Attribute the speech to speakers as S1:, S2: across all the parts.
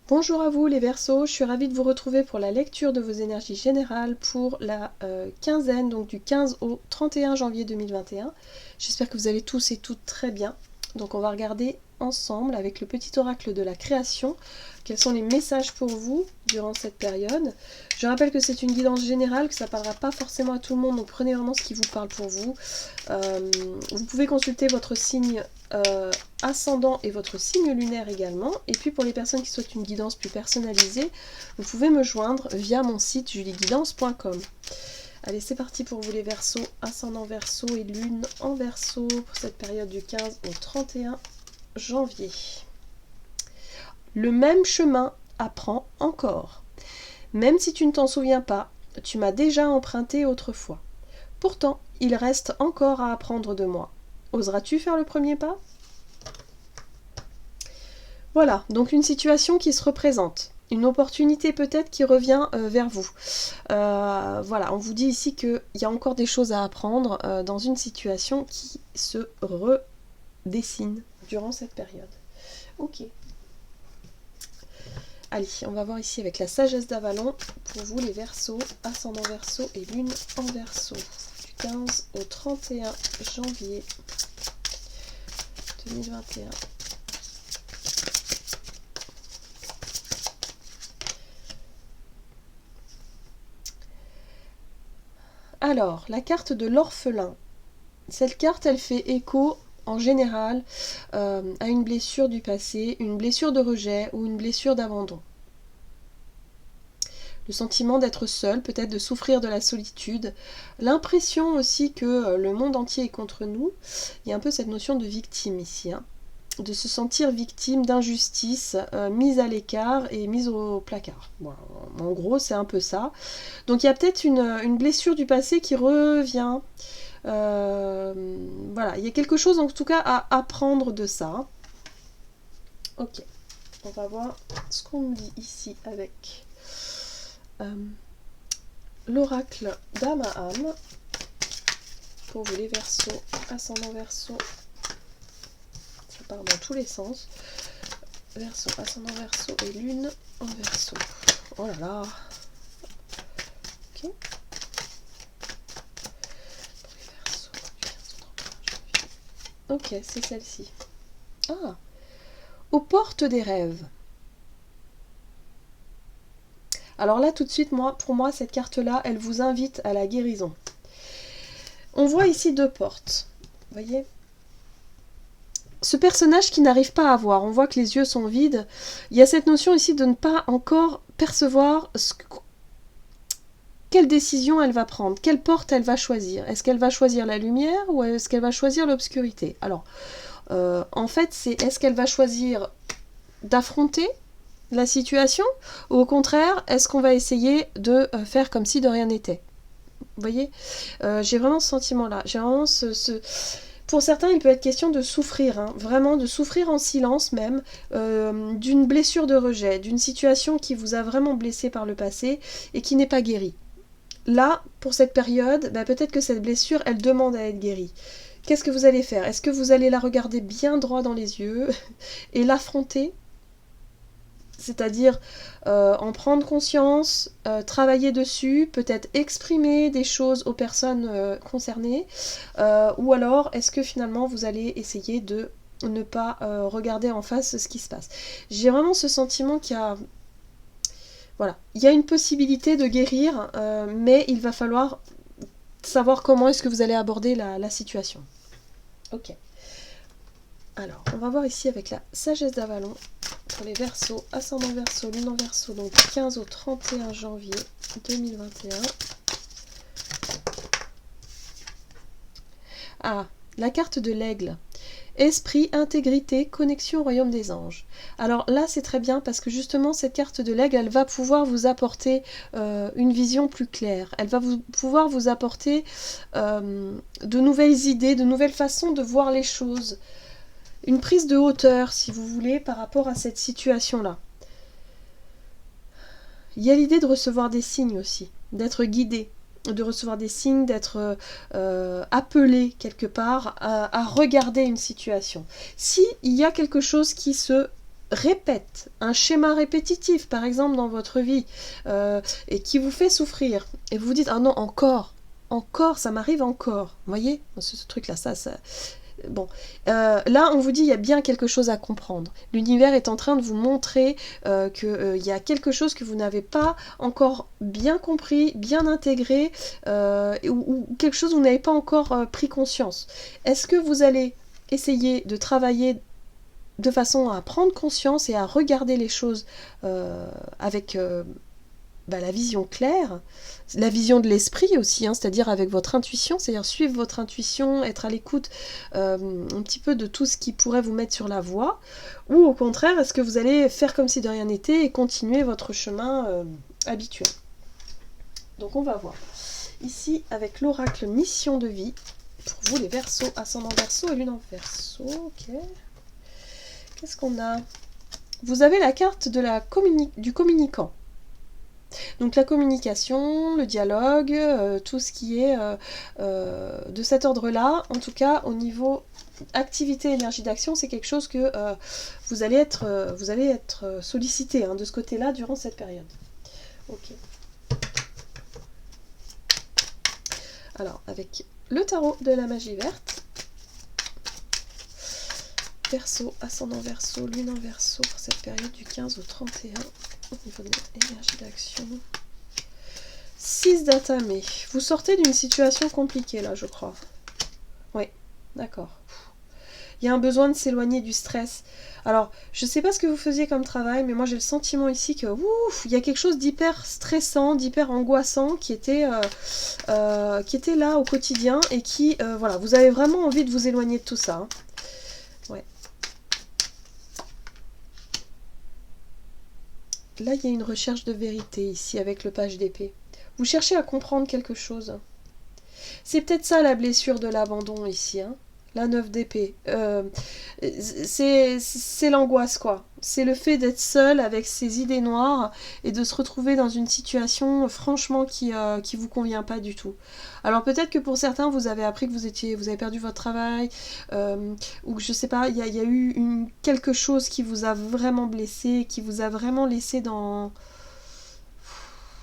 S1: Bonjour à vous les Verseaux, je suis ravie de vous retrouver pour la lecture de vos énergies générales pour la quinzaine, donc du 15 au 31 janvier 2021. J'espère que vous allez tous et toutes très bien. Donc on va regarder ensemble avec le petit oracle de la création quels sont les messages pour vous durant cette période. Je rappelle que c'est une guidance générale, que ça ne parlera pas forcément à tout le monde, donc prenez vraiment ce qui vous parle pour vous. Vous pouvez consulter votre signe ascendant et votre signe lunaire également. Et puis pour les personnes qui souhaitent une guidance plus personnalisée, vous pouvez me joindre via mon site julieguidance.com. Allez, c'est parti pour vous les Verseaux, ascendant Verseau et lune en Verseau pour cette période du 15 au 31 janvier. Le même chemin apprend encore. Même si tu ne t'en souviens pas, tu m'as déjà emprunté autrefois. Pourtant, il reste encore à apprendre de moi. Oseras-tu faire le premier pas ? Voilà, donc une situation qui se représente. Une opportunité peut-être qui revient vers vous. Voilà, on vous dit ici qu'il y a encore des choses à apprendre dans une situation qui se redessine durant cette période. Ok. Allez, on va voir ici avec la sagesse d'Avalon pour vous les Verseaux, ascendant Verseau et lune en Verseau. Du 15 au 31 janvier 2021. Alors, la carte de l'orphelin. Cette carte, elle fait écho, en général, à une blessure du passé, une blessure de rejet ou une blessure d'abandon. Le sentiment d'être seul, peut-être de souffrir de la solitude, l'impression aussi que le monde entier est contre nous. Il y a un peu cette notion de victime ici, hein, de se sentir victime d'injustice, mise à l'écart et mise au placard. Bon, en gros, c'est un peu ça. Donc il y a peut-être une blessure du passé qui revient. Voilà, il y a quelque chose en tout cas à apprendre de ça. Ok, on va voir ce qu'on nous dit ici avec l'oracle d'Amahan pour vous les Verseaux, ascendant Verseau. Ça part dans tous les sens. Verseau, ascendant Verseau et lune en Verseau. Oh là là. Ok. Ok, c'est celle-ci. Ah, aux portes des rêves. Alors là, tout de suite, pour moi, cette carte-là, elle vous invite à la guérison. On voit ici deux portes. Vous voyez ? Ce personnage qui n'arrive pas à voir, on voit que les yeux sont vides. Il y a cette notion ici de ne pas encore percevoir quelle décision elle va prendre, quelle porte elle va choisir. Est-ce qu'elle va choisir la lumière ou est-ce qu'elle va choisir l'obscurité ? Alors, en fait, c'est est-ce qu'elle va choisir d'affronter la situation ou au contraire, est-ce qu'on va essayer de faire comme si de rien n'était ? Vous voyez, j'ai vraiment ce sentiment-là. J'ai vraiment Pour certains, il peut être question de souffrir, hein, vraiment de souffrir en silence même, d'une blessure de rejet, d'une situation qui vous a vraiment blessé par le passé et qui n'est pas guérie. Là, pour cette période, peut-être que cette blessure, elle demande à être guérie. Qu'est-ce que vous allez faire ? Est-ce que vous allez la regarder bien droit dans les yeux et l'affronter ? C'est-à-dire en prendre conscience, travailler dessus, peut-être exprimer des choses aux personnes concernées, ou alors est-ce que finalement vous allez essayer de ne pas regarder en face ce qui se passe. J'ai vraiment ce sentiment qu'il y a... Voilà, il y a une possibilité de guérir, mais il va falloir savoir comment est-ce que vous allez aborder la situation. Ok. Alors, on va voir ici avec la sagesse d'Avalon pour les Verseaux, ascendant Verseau, lune en Verseau, donc 15 au 31 janvier 2021. Ah, la carte de l'aigle. Esprit, intégrité, connexion au royaume des anges. Alors là, c'est très bien parce que justement, cette carte de l'aigle, elle va pouvoir vous apporter une vision plus claire. Elle va pouvoir vous apporter de nouvelles idées, de nouvelles façons de voir les choses. Une prise de hauteur, si vous voulez, par rapport à cette situation-là. Il y a l'idée de recevoir des signes aussi, d'être guidé, de recevoir des signes, d'être appelé quelque part à regarder une situation. S'il y a quelque chose qui se répète, un schéma répétitif, par exemple, dans votre vie, et qui vous fait souffrir, et vous vous dites, ah non, encore, ça m'arrive encore, vous voyez, ce truc-là, ça... Bon, là on vous dit il y a bien quelque chose à comprendre. L'univers est en train de vous montrer qu'il y a quelque chose que vous n'avez pas encore bien compris, bien intégré, ou quelque chose où vous n'avez pas encore pris conscience. Est-ce que vous allez essayer de travailler de façon à prendre conscience et à regarder les choses avec la vision claire, la vision de l'esprit aussi, hein, c'est-à-dire avec votre intuition, c'est-à-dire suivre votre intuition, être à l'écoute un petit peu de tout ce qui pourrait vous mettre sur la voie, ou au contraire, est-ce que vous allez faire comme si de rien n'était et continuer votre chemin habituel. Donc on va voir. Ici, avec l'oracle mission de vie, pour vous les Verseaux, ascendant Verseau et lune en Verseau, ok. Qu'est-ce qu'on a? Vous avez la carte de du communicant. Donc la communication, le dialogue, tout ce qui est de cet ordre-là, en tout cas au niveau activité, énergie d'action, c'est quelque chose que vous allez être sollicité de ce côté-là durant cette période. Ok. Alors, avec le tarot de la magie verte, Verseau, ascendant Verseau, lune en Verseau pour cette période du 15 au 31 au niveau de l'énergie d'action. 6 d'atamé. Vous sortez d'une situation compliquée là, je crois. Oui, d'accord. Il y a un besoin de s'éloigner du stress. Alors, je ne sais pas ce que vous faisiez comme travail, mais moi j'ai le sentiment ici que il y a quelque chose d'hyper stressant, d'hyper angoissant qui était là au quotidien et qui, voilà, vous avez vraiment envie de vous éloigner de tout ça. Hein. Ouais. Là, il y a une recherche de vérité ici avec le page d'épée. Vous cherchez à comprendre quelque chose. C'est peut-être ça la blessure de l'abandon ici, hein. La 9 d'épée. C'est l'angoisse, quoi. C'est le fait d'être seul avec ses idées noires et de se retrouver dans une situation, franchement, qui vous convient pas du tout. Alors peut-être que pour certains, vous avez appris que vous avez perdu votre travail, ou je sais pas, il y a eu quelque chose qui vous a vraiment blessé, qui vous a vraiment laissé dans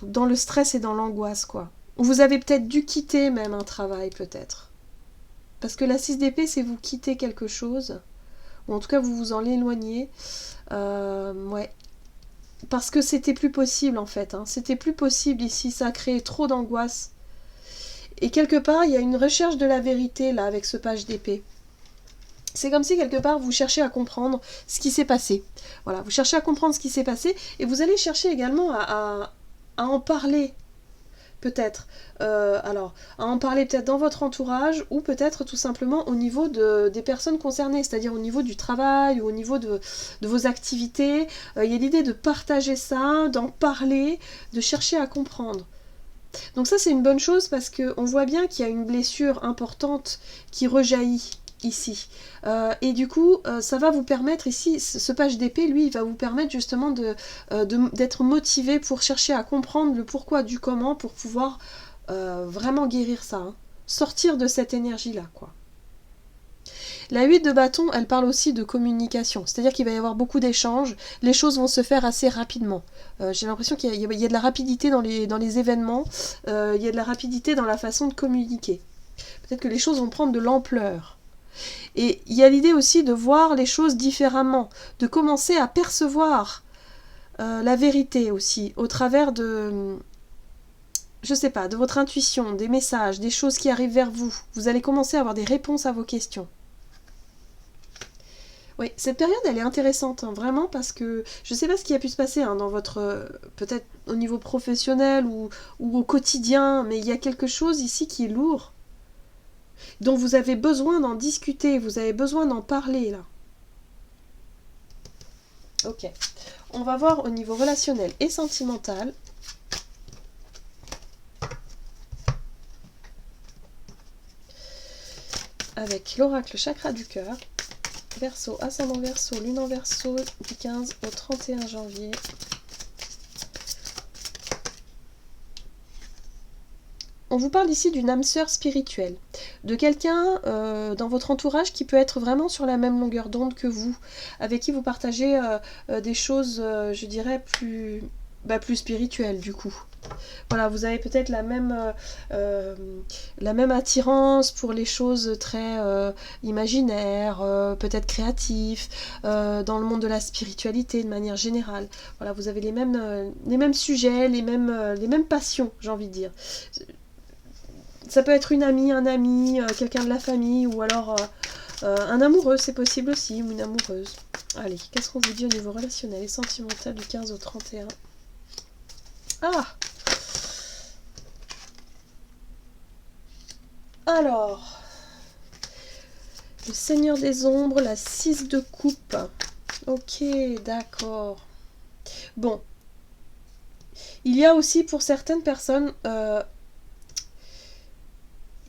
S1: le stress et dans l'angoisse, quoi. Ou vous avez peut-être dû quitter même un travail, peut-être. Parce que la 6 d'épée, c'est vous quitter quelque chose. Ou en tout cas, vous vous en éloignez. Ouais. Parce que c'était plus possible, en fait. Hein. C'était plus possible ici. Ça a créé trop d'angoisse. Et quelque part, il y a une recherche de la vérité, là, avec ce page d'épée. C'est comme si, quelque part, vous cherchez à comprendre ce qui s'est passé. Voilà, vous cherchez à comprendre ce qui s'est passé. Et vous allez chercher également à en parler. Peut-être, alors, à en parler peut-être dans votre entourage ou peut-être tout simplement au niveau des personnes concernées, c'est-à-dire au niveau du travail ou au niveau de vos activités. Il y a l'idée de partager ça, d'en parler, de chercher à comprendre. Donc ça c'est une bonne chose parce qu'on voit bien qu'il y a une blessure importante qui rejaillit ici. Et du coup, ça va vous permettre ici, ce page d'épée, lui, il va vous permettre justement d'être motivé pour chercher à comprendre le pourquoi du comment pour pouvoir vraiment guérir ça. Hein. Sortir de cette énergie-là, quoi. La 8 de bâton, elle parle aussi de communication, c'est-à-dire qu'il va y avoir beaucoup d'échanges, les choses vont se faire assez rapidement. J'ai l'impression qu'il y a de la rapidité dans les événements, il y a de la rapidité dans la façon de communiquer. Peut-être que les choses vont prendre de l'ampleur. Et il y a l'idée aussi de voir les choses différemment, de commencer à percevoir la vérité aussi, au travers de, je sais pas, de votre intuition, des messages, des choses qui arrivent vers vous. Vous allez commencer à avoir des réponses à vos questions. Oui, cette période, elle est intéressante, hein, vraiment, parce que je ne sais pas ce qui a pu se passer dans votre, peut-être au niveau professionnel ou au quotidien, mais il y a quelque chose ici qui est lourd, dont vous avez besoin d'en discuter, vous avez besoin d'en parler, là. Ok. On va voir au niveau relationnel et sentimental. Avec l'oracle chakra du cœur. Verseau, ascendant Verseau, lune en Verseau, du 15 au 31 janvier. on vous parle ici d'une âme sœur spirituelle, de quelqu'un dans votre entourage qui peut être vraiment sur la même longueur d'onde que vous, avec qui vous partagez des choses, je dirais, plus spirituelles du coup. Voilà, vous avez peut-être la même attirance pour les choses très imaginaires, peut-être créatives, dans le monde de la spiritualité de manière générale. Voilà, vous avez les mêmes sujets, les mêmes passions, j'ai envie de dire. Ça peut être une amie, un ami, quelqu'un de la famille, ou alors un amoureux, c'est possible aussi, ou une amoureuse. Allez, qu'est-ce qu'on vous dit au niveau relationnel et sentimental du 15 au 31 ? Ah! Alors, le Seigneur des Ombres, la 6 de coupe. Ok, d'accord. Bon. Il y a aussi pour certaines personnes...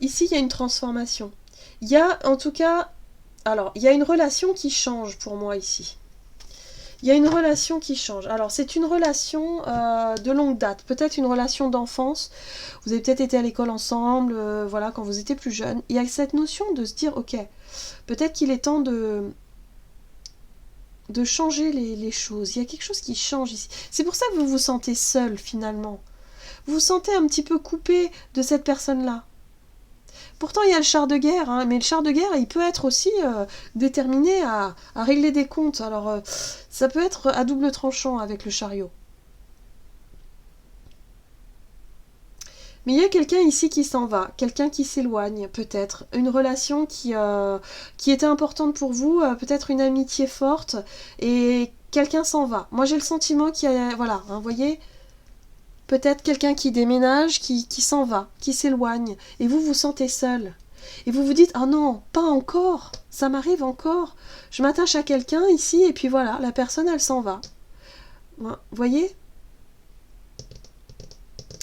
S1: ici, il y a une transformation. Il y a, en tout cas... Alors, il y a une relation qui change pour moi ici. Il y a une relation qui change. Alors, c'est une relation de longue date. Peut-être une relation d'enfance. Vous avez peut-être été à l'école ensemble, voilà, quand vous étiez plus jeune. Il y a cette notion de se dire, ok, peut-être qu'il est temps de changer les choses. Il y a quelque chose qui change ici. C'est pour ça que vous vous sentez seul, finalement. Vous vous sentez un petit peu coupé de cette personne-là. Pourtant, il y a le char de guerre, hein, mais le char de guerre, il peut être aussi déterminé à régler des comptes. Alors, ça peut être à double tranchant avec le chariot. Mais il y a quelqu'un ici qui s'en va, quelqu'un qui s'éloigne, peut-être. Une relation qui était importante pour vous, peut-être une amitié forte, et quelqu'un s'en va. Moi, j'ai le sentiment qu'il y a... Voilà, hein, vous voyez, peut-être quelqu'un qui déménage, qui s'en va, qui s'éloigne, et vous vous sentez seul. Et vous vous dites, ah non, pas encore, ça m'arrive encore. Je m'attache à quelqu'un ici, et puis voilà, la personne, elle s'en va. Vous voyez ?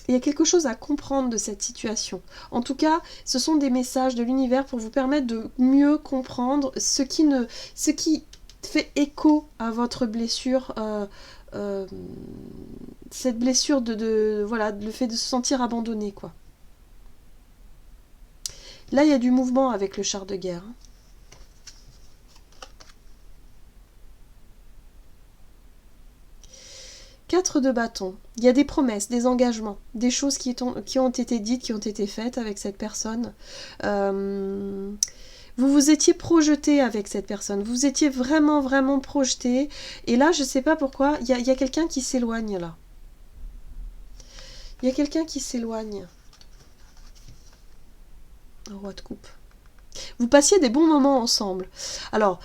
S1: Il y a quelque chose à comprendre de cette situation. En tout cas, ce sont des messages de l'univers pour vous permettre de mieux comprendre ce qui fait écho à votre blessure, cette blessure voilà, le fait de se sentir abandonné, quoi. Là, il y a du mouvement avec le char de guerre. 4 de bâton. Il y a des promesses, des engagements, des choses qui ont été dites, qui ont été faites avec cette personne. Vous vous étiez projeté avec cette personne. Vous étiez vraiment, vraiment projeté. Et là, je ne sais pas pourquoi, il y a quelqu'un qui s'éloigne, là. Il y a quelqu'un qui s'éloigne. Un roi de coupe. Vous passiez des bons moments ensemble. Alors...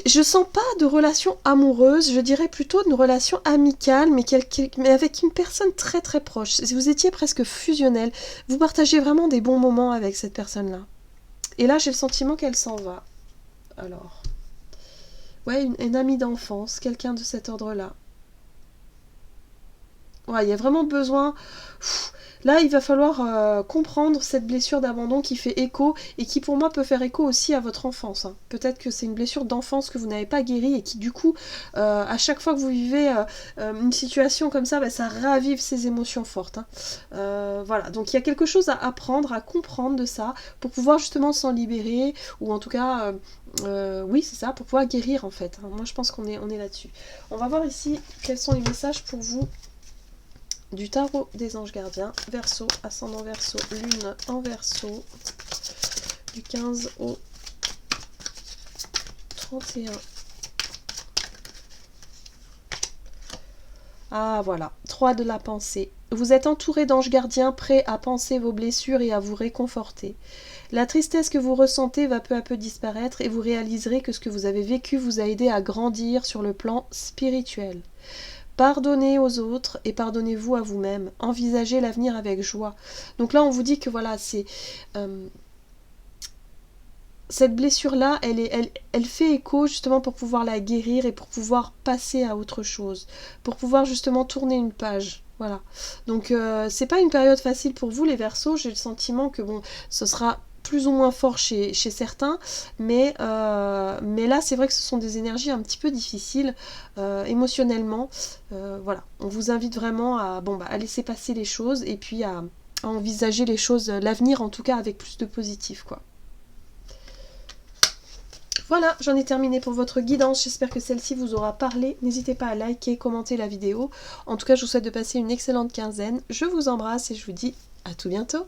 S1: Je sens pas de relation amoureuse, je dirais plutôt une relation amicale, mais avec une personne très très proche. Si vous étiez presque fusionnel, vous partagez vraiment des bons moments avec cette personne-là. Et là, j'ai le sentiment qu'elle s'en va. Alors, ouais, une amie d'enfance, quelqu'un de cet ordre-là. Ouais, il y a vraiment besoin... Là, il va falloir comprendre cette blessure d'abandon qui fait écho et qui, pour moi, peut faire écho aussi à votre enfance. Hein. Peut-être que c'est une blessure d'enfance que vous n'avez pas guérie et qui, du coup, à chaque fois que vous vivez une situation comme ça, ça ravive ces émotions fortes. Hein. Voilà, donc il y a quelque chose à apprendre, à comprendre de ça pour pouvoir justement s'en libérer ou en tout cas... oui, c'est ça, pour pouvoir guérir, en fait. Hein. Moi, je pense qu'on est là-dessus. On va voir ici quels sont les messages pour vous du tarot des anges gardiens, Verseau, ascendant Verseau, lune en Verseau, du 15 au 31. Ah voilà, 3 de la pensée. Vous êtes entouré d'anges gardiens prêts à penser vos blessures et à vous réconforter. La tristesse que vous ressentez va peu à peu disparaître et vous réaliserez que ce que vous avez vécu vous a aidé à grandir sur le plan spirituel. Pardonnez aux autres et pardonnez-vous à vous-même. Envisagez l'avenir avec joie. Donc là, on vous dit que voilà, c'est cette blessure-là, elle fait écho justement pour pouvoir la guérir et pour pouvoir passer à autre chose, pour pouvoir justement tourner une page. Voilà. Donc c'est pas une période facile pour vous, les Verseaux. J'ai le sentiment que bon, ce sera plus ou moins fort chez certains, mais là c'est vrai que ce sont des énergies un petit peu difficiles émotionnellement. Voilà, on vous invite vraiment à laisser passer les choses et puis à envisager les choses, l'avenir en tout cas, avec plus de positif, quoi. Voilà, j'en ai terminé pour votre guidance. J'espère que celle-ci vous aura parlé. N'hésitez pas à liker, commenter la vidéo. En tout cas, je vous souhaite de passer une excellente quinzaine. Je vous embrasse et je vous dis à tout bientôt.